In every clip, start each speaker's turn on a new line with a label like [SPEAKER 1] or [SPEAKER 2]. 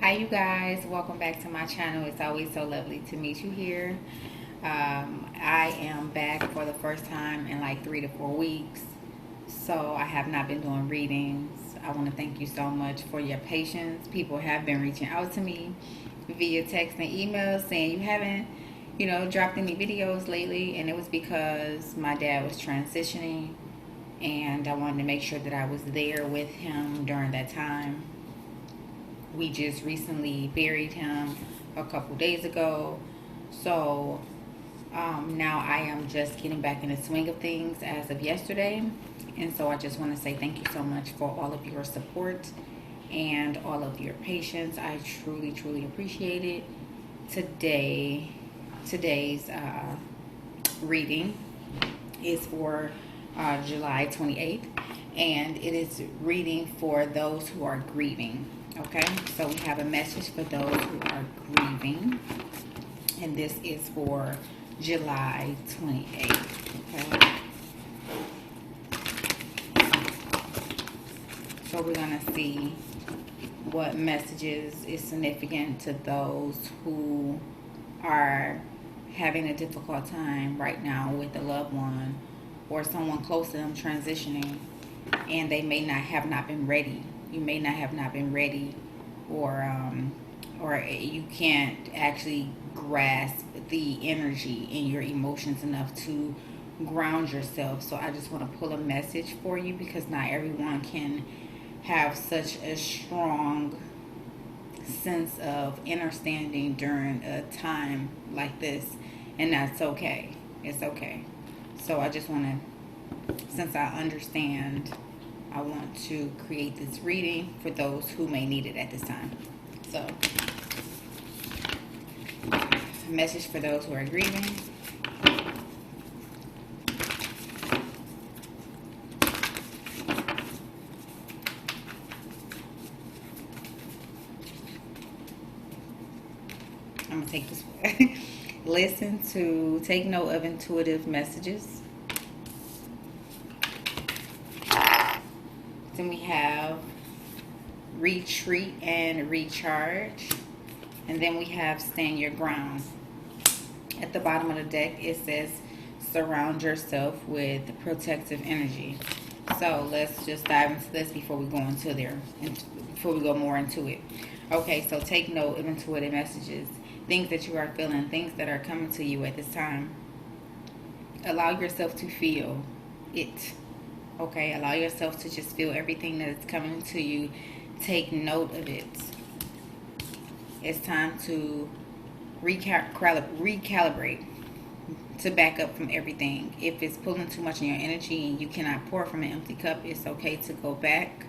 [SPEAKER 1] Hi you guys, welcome back to my channel. It's always so lovely to meet you here. I am back for the first time in like 3 to 4 weeks, so I have not been doing readings. I want to thank you so much for your patience. People have been reaching out to me via text and email saying you haven't dropped any videos lately, and it was because my dad was transitioning and I wanted to make sure that I was there with him during that time. We just recently buried him a couple days ago. So now I am just getting back in the swing of things as of yesterday. And so I just want to say thank you so much for all of your support and all of your patience. I truly, truly appreciate it. Today's reading is for July 28th. And it is reading for those who are grieving. Okay, so we have a message for those who are grieving, and this is for July 28th. Okay, so we're gonna see what messages is significant to those who are having a difficult time right now with a loved one or someone close to them transitioning, and they may not been ready. You may not have not been ready, or you can't actually grasp the energy in your emotions enough to ground yourself. So I just want to pull a message for you, because not everyone can have such a strong sense of understanding during a time like this, and that's okay. It's okay. So I just want to, since I understand, I want to create this reading for those who may need it at this time. So, a message for those who are grieving. I'm going to take this one. Take note of intuitive messages. Then we have retreat and recharge. And then we have stand your ground. At the bottom of the deck, it says surround yourself with protective energy. So let's just dive into this before we go before we go more into it. Okay, so take note of intuitive messages. Things that you are feeling, things that are coming to you at this time. Allow yourself to feel it. Okay, allow yourself to just feel everything that is coming to you. Take note of it. It's time to recalibrate, to back up from everything. If it's pulling too much in your energy and you cannot pour from an empty cup, it's okay to go back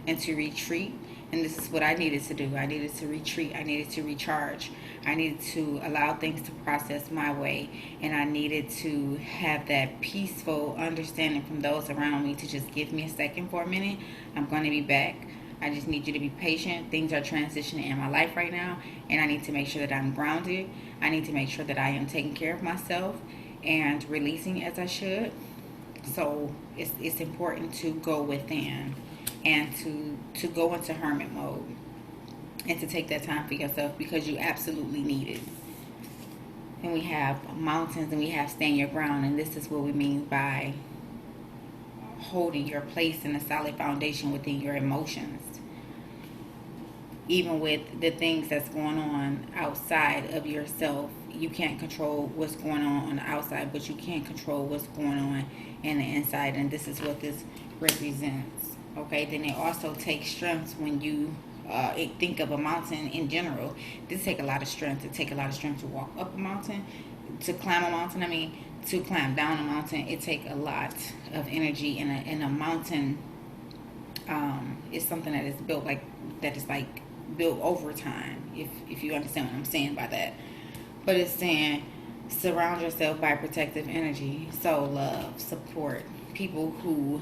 [SPEAKER 1] and to retreat. And this is what I needed to do. I needed to retreat. I needed to recharge. I needed to allow things to process my way. And I needed to have that peaceful understanding from those around me to just give me a second for a minute. I'm going to be back. I just need you to be patient. Things are transitioning in my life right now. And I need to make sure that I'm grounded. I need to make sure that I am taking care of myself and releasing as I should. So it's important to go within and to go into hermit mode and to take that time for yourself, because you absolutely need it. And we have mountains and we have stand your ground, and this is what we mean by holding your place in a solid foundation within your emotions. Even with the things that's going on outside of yourself, you can't control what's going on the outside, but you can control what's going on in the inside, and this is what this represents. Okay, then it also takes strength when you think of a mountain in general. This takes a lot of strength. It takes a lot of strength to walk up a mountain, to climb a mountain. To climb down a mountain, it takes a lot of energy. And a mountain is something that is built built over time. If you understand what I'm saying by that. But it's saying surround yourself by protective energy. So love, support, people who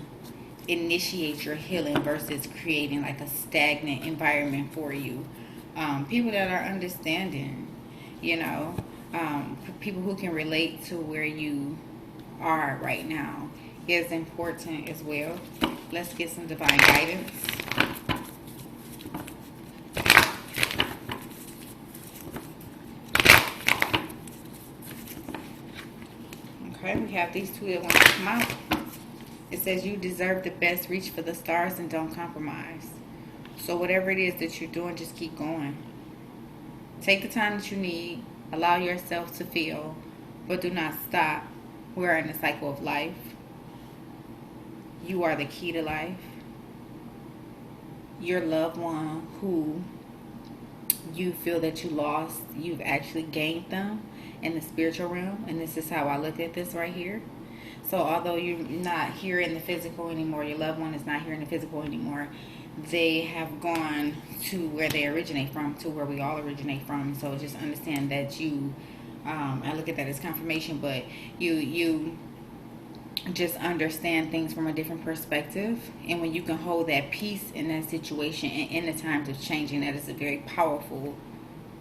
[SPEAKER 1] initiate your healing versus creating like a stagnant environment for you. People that are understanding, people who can relate to where you are right now is important as well. Let's get some divine guidance. Okay, we have these two that want to come out. It says you deserve the best, reach for the stars, and don't compromise. So whatever it is that you're doing, just keep going. Take the time that you need. Allow yourself to feel, but do not stop. We're in the cycle of life. You are the key to life. Your loved one who you feel that you lost, you've actually gained them in the spiritual realm. And this is how I look at this right here. So although you're not here in the physical anymore, your loved one is not here in the physical anymore, they have gone to where they originate from, to where we all originate from. So just understand that you, I look at that as confirmation, but you just understand things from a different perspective. And when you can hold that peace in that situation and in the times of changing, that is a very powerful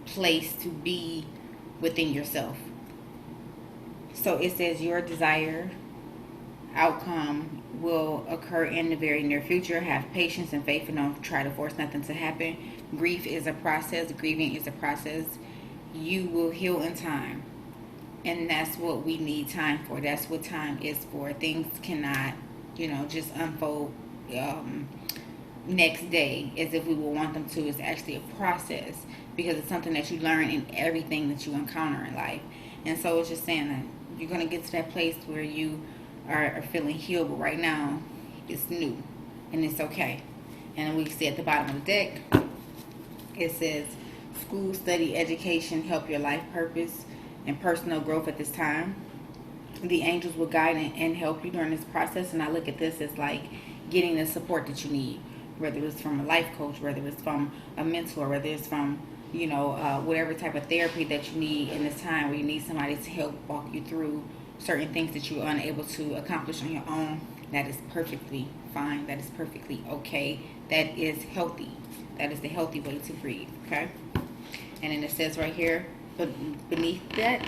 [SPEAKER 1] place to be within yourself. So it says your desired outcome will occur in the very near future. Have patience and faith, and don't try to force nothing to happen. Grief is a process. Grieving is a process. You will heal in time. And that's what we need time for. That's what time is for. Things cannot, just unfold next day as if we will want them to. It's actually a process, because it's something that you learn in everything that you encounter in life. And so it's just saying that you're going to get to that place where you are feeling healed, but right now it's new and it's okay. And we see at the bottom of the deck, it says school, study, education help your life purpose and personal growth at this time. The angels will guide and help you during this process. And I look at this as like getting the support that you need, whether it's from a life coach, whether it's from a mentor, whether it's from whatever type of therapy that you need in this time, where you need somebody to help walk you through certain things that you are unable to accomplish on your own. That is perfectly fine. That is perfectly okay. That is healthy. That is the healthy way to breathe. Okay. And then it says right here, but beneath that,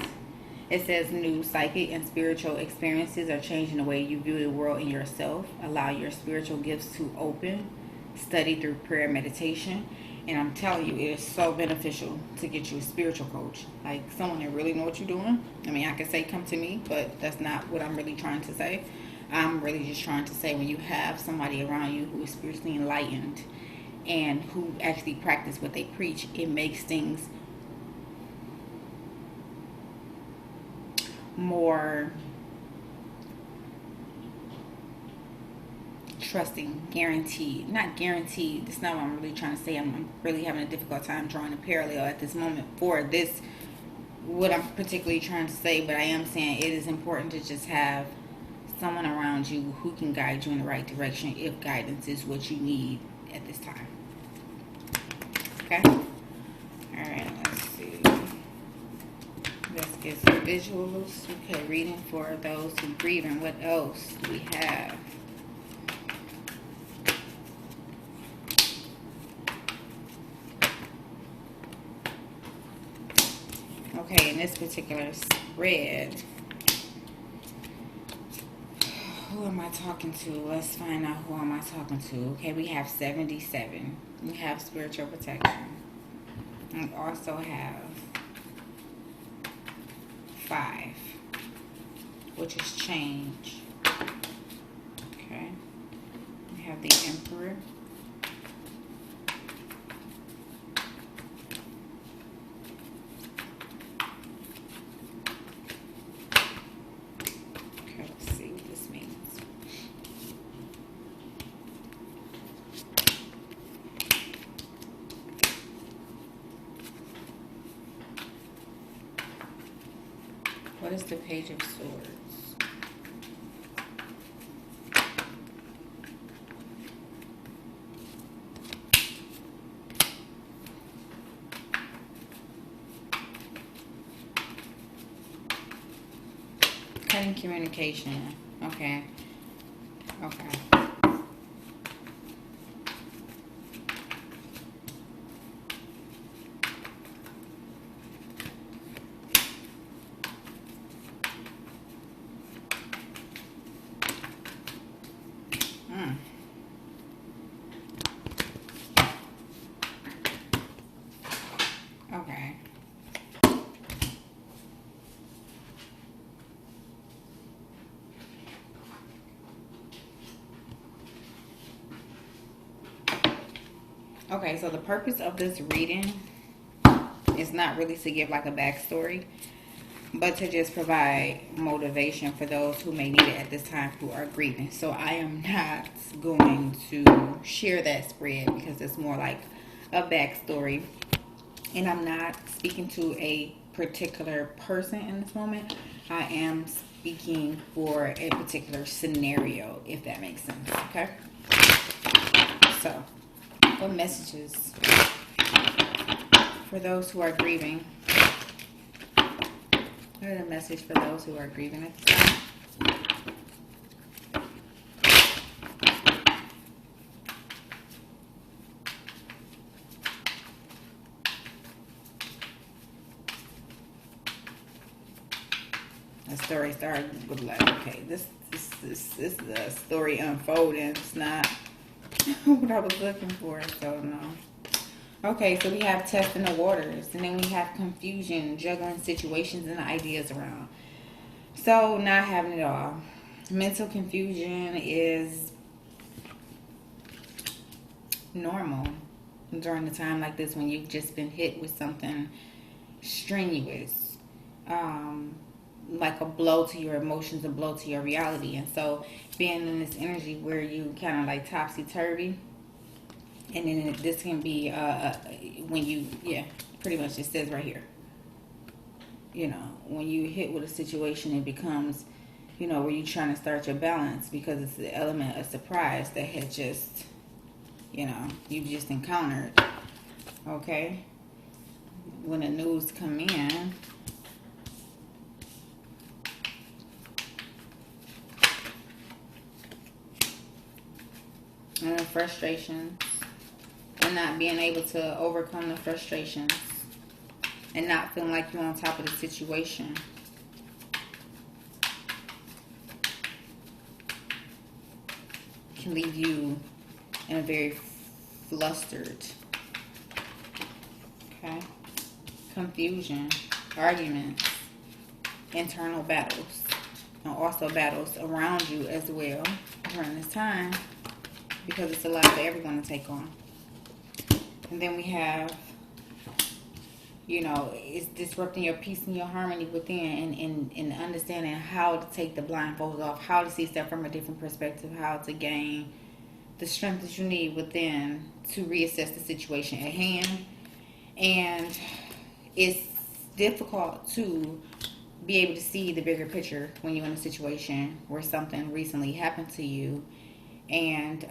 [SPEAKER 1] it says new psychic and spiritual experiences are changing the way you view the world and yourself. Allow your spiritual gifts to open. Study through prayer and meditation. And I'm telling you, it is so beneficial to get you a spiritual coach, like someone that really knows what you're doing. I mean, I could say come to me, but that's not what I'm really trying to say. I'm really just trying to say, when you have somebody around you who is spiritually enlightened and who actually practice what they preach, it makes things more trusting, guaranteed. Not guaranteed, that's not what I'm really trying to say. I'm really having a difficult time drawing a parallel at this moment for this, what I'm particularly trying to say. But I am saying it is important to just have someone around you who can guide you in the right direction, if guidance is what you need at this time. Okay? Alright, let's see. Let's get some visuals. Okay, reading for those who grieving. What else do we have? Okay, in this particular spread, who am I talking to? Let's find out who am I talking to. Okay, we have 77. We have spiritual protection. We also have 5, which is change. Okay, we have the Emperor. What is the Page of Swords? Cutting communication. Okay. Okay. Okay. Okay, so the purpose of this reading is not really to give like a backstory, but to just provide motivation for those who may need it at this time who are grieving. So I am not going to share that spread because it's more like a backstory. And I'm not speaking to a particular person in this moment. I am speaking for a particular scenario, if that makes sense. Okay? So, what messages for those who are grieving? What is a message for those who are grieving at this time? The story started with like, okay, this is the story unfolding. It's not what I was looking for, so no. Okay, so we have testing the waters, and then we have confusion, juggling situations and ideas around. So not having it all. Mental confusion is normal during the time like this when you've just been hit with something strenuous. Like a blow to your emotions, a blow to your reality. And so being in this energy where you kind of like topsy-turvy, and then this can be when you, yeah, pretty much it says right here, you know, when you hit with a situation, it becomes, you know, where you're trying to start your balance because it's the element of surprise that had just, you know, you just encountered. Okay, when the news come in, and the frustrations, and not being able to overcome the frustrations, and not feeling like you're on top of the situation. Can leave you in a very flustered, okay, confusion, arguments, internal battles, and also battles around you as well during this time, because it's a lot for everyone to take on. And then we have, you know, it's disrupting your peace and your harmony within, and understanding how to take the blindfolds off, how to see stuff from a different perspective, how to gain the strength that you need within to reassess the situation at hand. And it's difficult to be able to see the bigger picture when you're in a situation where something recently happened to you, and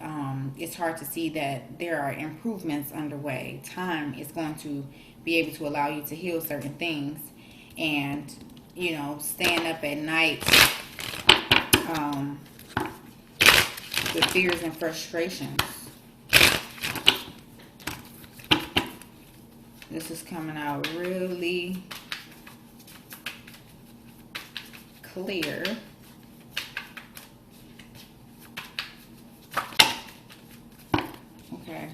[SPEAKER 1] it's hard to see that there are improvements underway. Time is going to be able to allow you to heal certain things, and, you know, staying up at night with fears and frustrations. This is coming out really clear. Okay.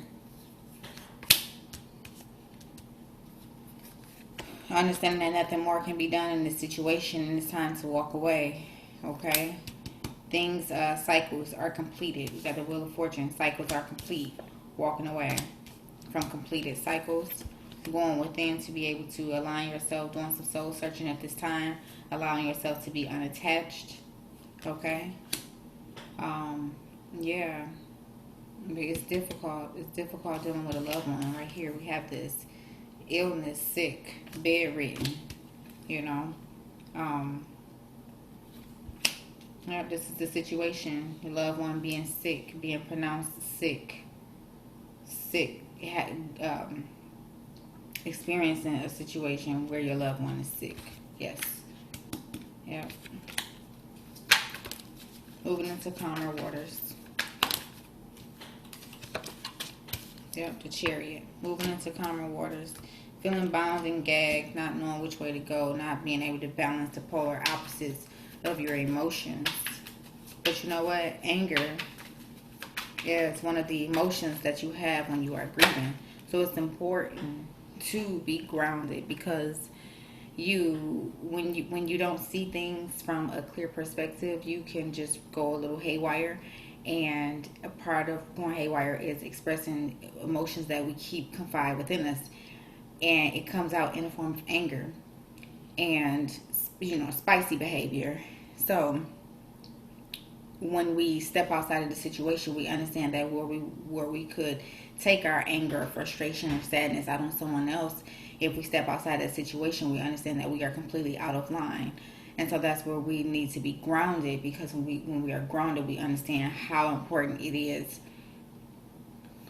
[SPEAKER 1] Understanding that nothing more can be done in this situation, and it's time to walk away. Okay. Things, cycles are completed. We got the Wheel of Fortune. Cycles are complete. Walking away from completed cycles. Going within to be able to align yourself. Doing some soul searching at this time. Allowing yourself to be unattached. Okay. Yeah. It's difficult. It's difficult dealing with a loved one. Right here we have this illness, sick, bedridden, you know. Yeah, this is the situation. Your loved one being sick, being pronounced sick, experiencing a situation where your loved one is sick. Yes. Yep. Moving into calmer waters. Yep, the Chariot. Moving into calmer waters. Feeling bound and gagged, not knowing which way to go, not being able to balance the polar opposites of your emotions. But you know what? Anger is one of the emotions that you have when you are grieving. So it's important to be grounded, because when you don't see things from a clear perspective, you can just go a little haywire, And a part of going haywire is expressing emotions that we keep confined within us, and it comes out in the form of anger and, spicy behavior. So when we step outside of the situation, we understand that where we could take our anger, frustration, or sadness out on someone else, if we step outside that situation, we understand that we are completely out of line. And so that's where we need to be grounded, because when we are grounded, we understand how important it is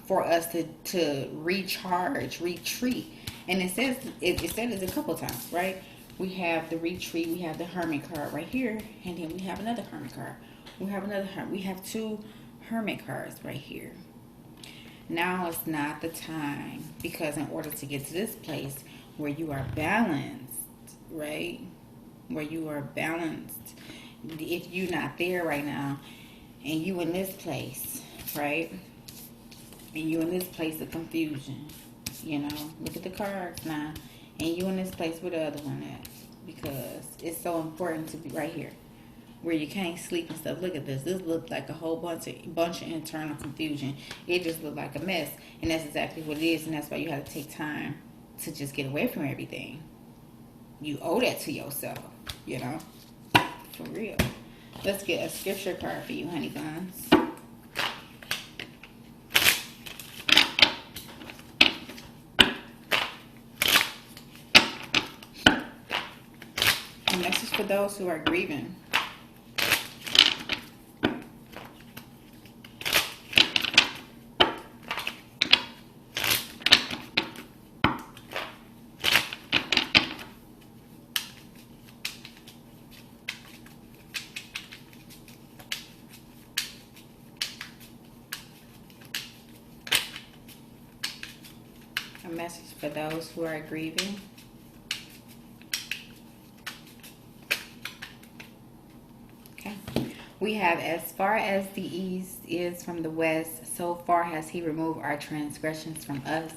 [SPEAKER 1] for us to recharge, retreat. And it says it a couple times, right? We have the retreat, we have the hermit card right here, and then we have another hermit card. We have two hermit cards right here. Now is not the time, because in order to get to this place where you are balanced, right? Where you are balanced, if you're not there right now, and you in this place, right? And you in this place of confusion, look at the cards now, and you in this place where the other one at, because it's so important to be right here, where you can't sleep and stuff. Look at this. This looked like a whole bunch of internal confusion. It just looked like a mess, and that's exactly what it is. And that's why you have to take time to just get away from everything. You owe that to yourself, for real. Let's get a scripture card for you, honey buns. A message for those who are grieving. A message for those who are grieving. Okay. We have, as far as the east is from the west, so far has he removed our transgressions from us.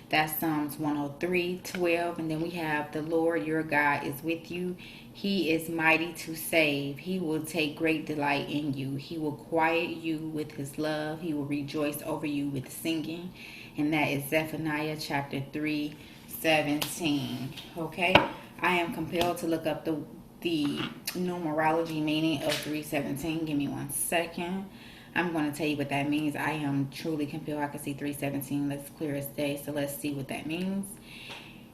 [SPEAKER 1] That's Psalms 103:12. And then we have, the Lord your God is with you. He is mighty to save. He will take great delight in you. He will quiet you with his love. He will rejoice over you with singing. And that is Zephaniah chapter 3:17. Okay, I am compelled to look up the numerology meaning of 3:17. Give me 1 second. I'm going to tell you what that means. I am truly compelled. I can see 3:17. That's clear as day. So let's see what that means.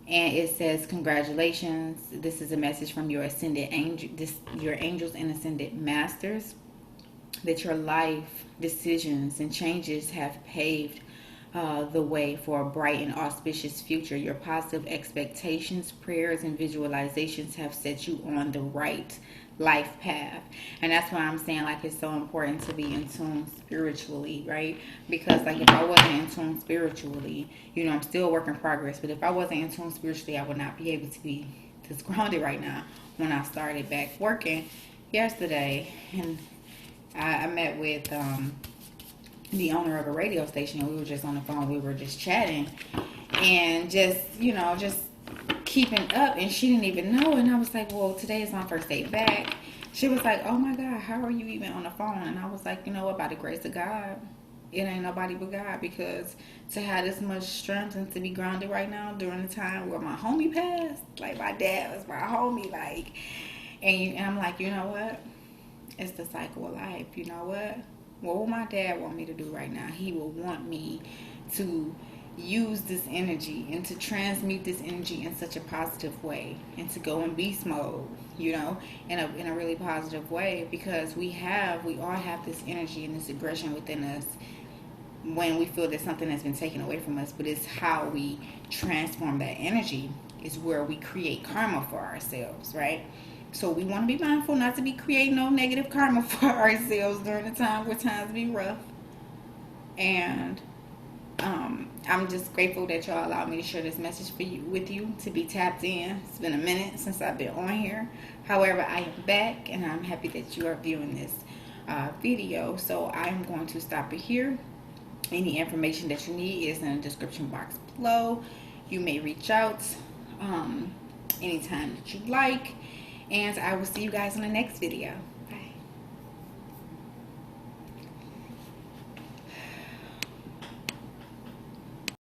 [SPEAKER 1] And it says, congratulations. This is a message from your ascended angel, your angels and ascended masters, that your life decisions and changes have paved the way for a bright and auspicious future. Your positive expectations, prayers, and visualizations have set you on the right life path. And that's why I'm saying, like, it's so important to be in tune spiritually, right? Because, like, if I wasn't in tune spiritually, I'm still a work in progress, but if I wasn't in tune spiritually, I would not be able to be this grounded right now. When I started back working yesterday, and I met with the owner of a radio station, and we were just on the phone. We were just chatting and just keeping up, and she didn't even know. And I was like, well, today is my first day back. She was like, oh my God, how are you even on the phone? And I was like, what, by the grace of God, it ain't nobody but God, because to have this much strength and to be grounded right now during the time where my homie passed, like, my dad was my homie, like, and I'm like, you know what, it's the cycle of life. You know what will my dad want me to do right now? He will want me to use this energy and to transmute this energy in such a positive way, and to go in beast mode, in a really positive way, because we all have this energy and this aggression within us when we feel that something has been taken away from us. But it's how we transform that energy is where we create karma for ourselves, right? So we want to be mindful not to be creating no negative karma for ourselves during the time where times be rough. And I'm just grateful that y'all allowed me to share this message with you, to be tapped in. It's been a minute since I've been on here. However, I am back, and I'm happy that you are viewing this video. So I'm going to stop it here. Any information that you need is in the description box below. You may reach out anytime that you like. And I will see you guys in the next video.